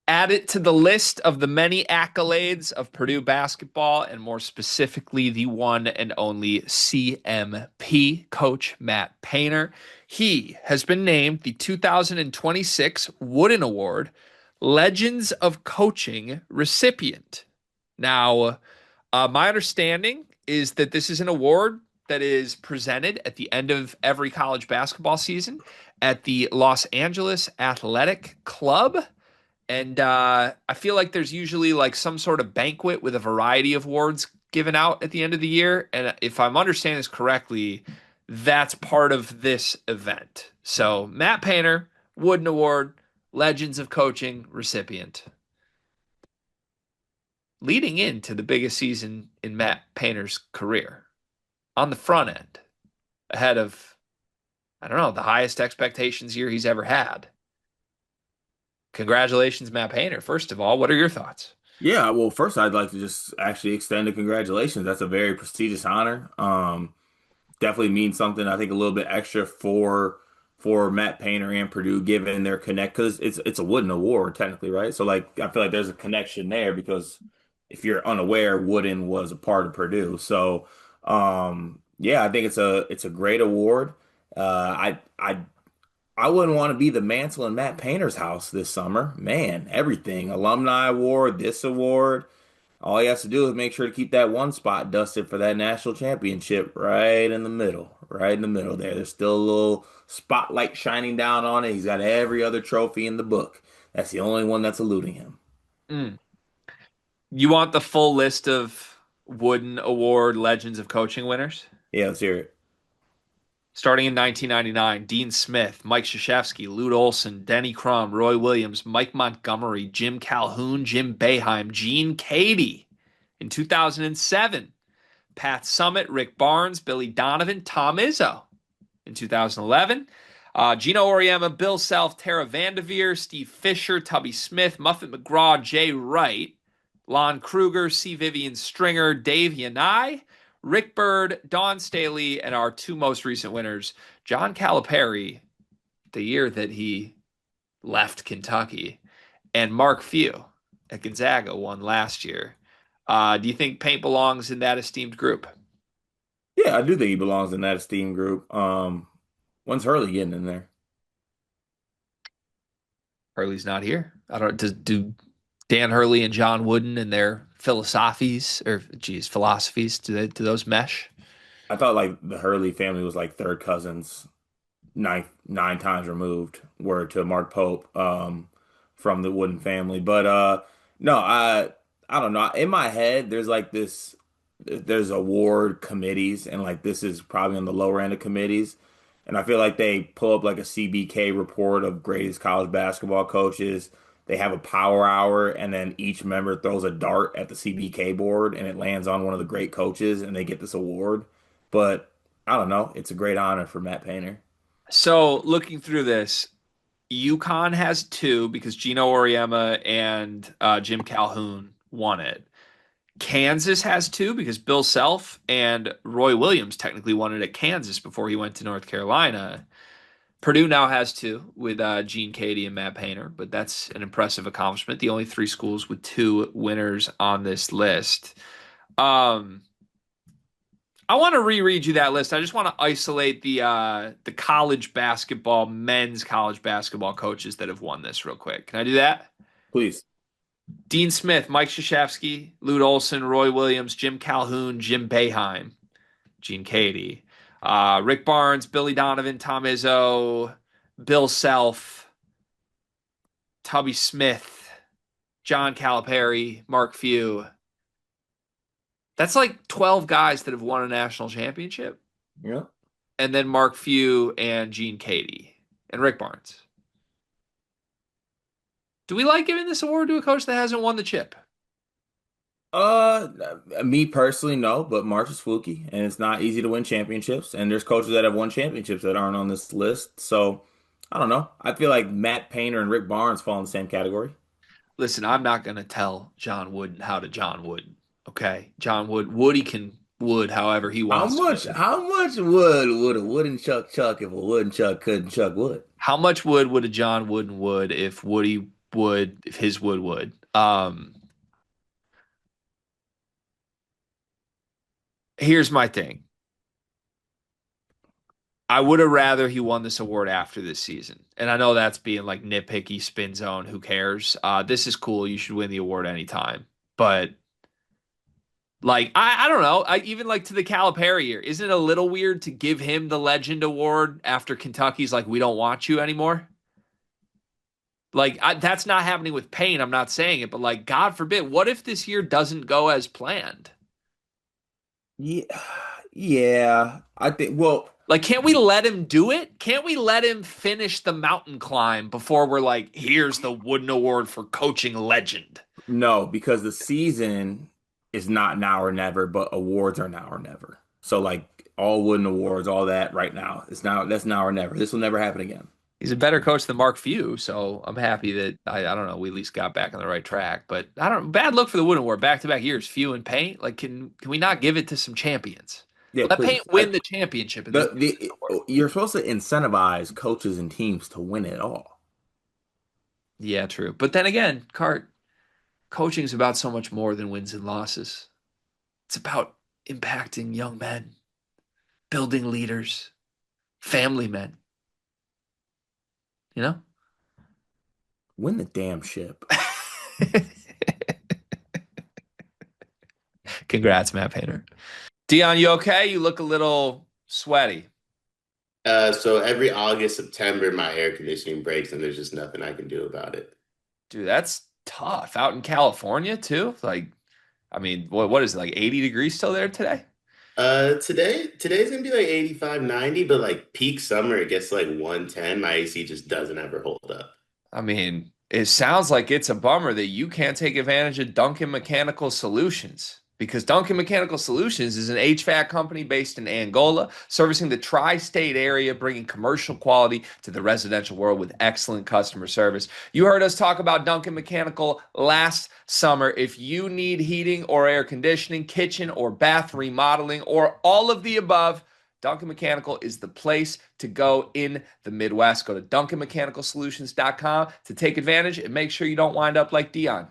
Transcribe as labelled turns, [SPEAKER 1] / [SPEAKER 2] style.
[SPEAKER 1] Add it to the list of the many accolades of Purdue basketball, and more specifically, the one and only CMP, Coach Matt Painter. He has been named the 2026 Wooden Award Legends of Coaching recipient. Now, my understanding is that this is an award that is presented at the end of every college basketball season at the Los Angeles Athletic Club. And I feel like there's usually like some sort of banquet with a variety of awards given out at the end of the year. And if I'm understanding this correctly, that's part of this event. So Matt Painter, Wooden Award, Legends of Coaching recipient. Leading into the biggest season in Matt Painter's career on the front end, ahead of, I don't know, the highest expectations year he's ever had. Congratulations, Matt Painter. First of all, what are your thoughts?
[SPEAKER 2] Yeah, well, first I'd like to just actually extend a congratulations. That's a very prestigious honor. Definitely means something. I think a little bit extra for Matt Painter and Purdue, given their connect because it's a Wooden Award technically, right? So like I feel like there's a connection there because if you're unaware, Wooden was a part of Purdue. So yeah, I think it's a great award. I wouldn't want to be the mantle in Matt Painter's house this summer. Man, everything. Alumni award, this award. All he has to do is make sure to keep that one spot dusted for that national championship right in the middle. Right in the middle there. There's still a little spotlight shining down on it. He's got every other trophy in the book. That's the only one that's eluding him.
[SPEAKER 1] Mm. You want the full list of Wooden Award Legends of Coaching winners?
[SPEAKER 2] Yeah, let's hear it.
[SPEAKER 1] Starting in 1999, Dean Smith, Mike Krzyzewski, Lute Olson, Denny Crum, Roy Williams, Mike Montgomery, Jim Calhoun, Jim Boeheim, Gene Cady. In 2007, Pat Summitt, Rick Barnes, Billy Donovan, Tom Izzo. In 2011, Gino Auriemma, Bill Self, Tara Vanderveer, Steve Fisher, Tubby Smith, Muffet McGraw, Jay Wright, Lon Kruger, C. Vivian Stringer, Dave Yanai, Rick Bird, Don Staley, and our two most recent winners, John Calipari, the year that he left Kentucky, and Mark Few at Gonzaga won last year. Do you think Paint belongs in that esteemed group?
[SPEAKER 2] Yeah, I do think he belongs in that esteemed group. When's Hurley getting in there?
[SPEAKER 1] Hurley's not here. I don't. Do Dan Hurley and John Wooden and their philosophies or geez philosophies do those mesh?
[SPEAKER 2] I thought like the Hurley family was like third cousins nine times removed, word to Mark Pope, from the Wooden family. But no, I don't know. In my head, there's award committees, and like this is probably on the lower end of committees. And I feel like they pull up like a CBK report of greatest college basketball coaches. They have a power hour, and then each member throws a dart at the CBK board, and it lands on one of the great coaches, and they get this award. But I don't know. It's a great honor for Matt Painter.
[SPEAKER 1] So looking through this, UConn has two because Gino Auriemma and Jim Calhoun won it. Kansas has two because Bill Self and Roy Williams technically won it at Kansas before he went to North Carolina. Purdue now has two with Gene Cady and Matt Painter, but that's an impressive accomplishment. The only three schools with two winners on this list. Um, I want to reread you that list. I just want to isolate the college basketball, men's college basketball coaches that have won this real quick. Can I do that?
[SPEAKER 2] Please.
[SPEAKER 1] Dean Smith, Mike Krzyzewski, Lute Olson, Roy Williams, Jim Calhoun, Jim Boeheim, Gene Cady, Rick Barnes, Billy Donovan, Tom Izzo, Bill Self, Tubby Smith, John Calipari, Mark Few. That's like 12 guys that have won a national championship.
[SPEAKER 2] Yeah.
[SPEAKER 1] And then Mark Few and Gene Cady and Rick Barnes. Do we like giving this award to a coach that hasn't won the chip?
[SPEAKER 2] Uh, Me personally, no, but March is fluky and it's not easy to win championships. And there's coaches that have won championships that aren't on this list. So I don't know. I feel like Matt Painter and Rick Barnes fall in the same category.
[SPEAKER 1] Listen, I'm not going to tell John Wooden how to John Wooden. Okay. John Wood, Woody can Wood however he wants to Wood.
[SPEAKER 2] How much wood would a wooden chuck chuck if a wooden chuck couldn't chuck wood?
[SPEAKER 1] How much wood would a John Wooden would if Woody would, if his would. Here's my thing. I would have rather he won this award after this season. And I know that's being like nitpicky, spin zone. Who cares? This is cool. You should win the award anytime. But like, I don't know. Even like to the Calipari year, isn't it a little weird to give him the Legend Award after Kentucky's like, we don't want you anymore? Like, that's not happening with Payne. I'm not saying it, but like, God forbid, what if this year doesn't go as planned?
[SPEAKER 2] Yeah, yeah. I think. Well,
[SPEAKER 1] Like, can't we let him do it? Can't we let him finish the mountain climb before we're like, here's the Wooden Award for coaching legend?
[SPEAKER 2] no, because the season is not now or never, but awards are now or never. So like all Wooden Awards, all that right now, it's now that's now or never. This will never happen again.
[SPEAKER 1] He's a better coach than Mark Few, so I'm happy that I don't know, we at least got back on the right track. But I don't bad look for the Wooden Award back to back years, Few and Paint. Like, can we not give it to some champions?
[SPEAKER 2] Yeah,
[SPEAKER 1] Let Paint
[SPEAKER 2] please.
[SPEAKER 1] win the championship in this award.
[SPEAKER 2] You're supposed to incentivize coaches and teams to win it all.
[SPEAKER 1] Yeah, true. But then again, Cart, coaching is about so much more than wins and losses. It's about impacting young men, building leaders, family men, you know?
[SPEAKER 2] Win the damn ship.
[SPEAKER 1] Congrats, Matt Painter. Dion, you okay? You look a little sweaty.
[SPEAKER 3] So every August, September, my air conditioning breaks and there's just nothing I can do about it.
[SPEAKER 1] Dude, that's tough. Out in California too. Like, I mean, what is it, like 80 degrees still there today?
[SPEAKER 3] Today's gonna be like 85, 90, but like peak summer, it gets like 110. My AC just doesn't ever hold up.
[SPEAKER 1] I mean, it sounds like it's a bummer that you can't take advantage of Duncan Mechanical Solutions because Duncan Mechanical Solutions is an HVAC company based in Angola, servicing the tri-state area, bringing commercial quality to the residential world with excellent customer service. You heard us talk about Duncan Mechanical last summer. If you need heating or air conditioning, kitchen or bath remodeling, or all of the above, Duncan Mechanical is the place to go in the Midwest. Go to duncanmechanicalsolutions.com to take advantage and make sure you don't wind up like Dion.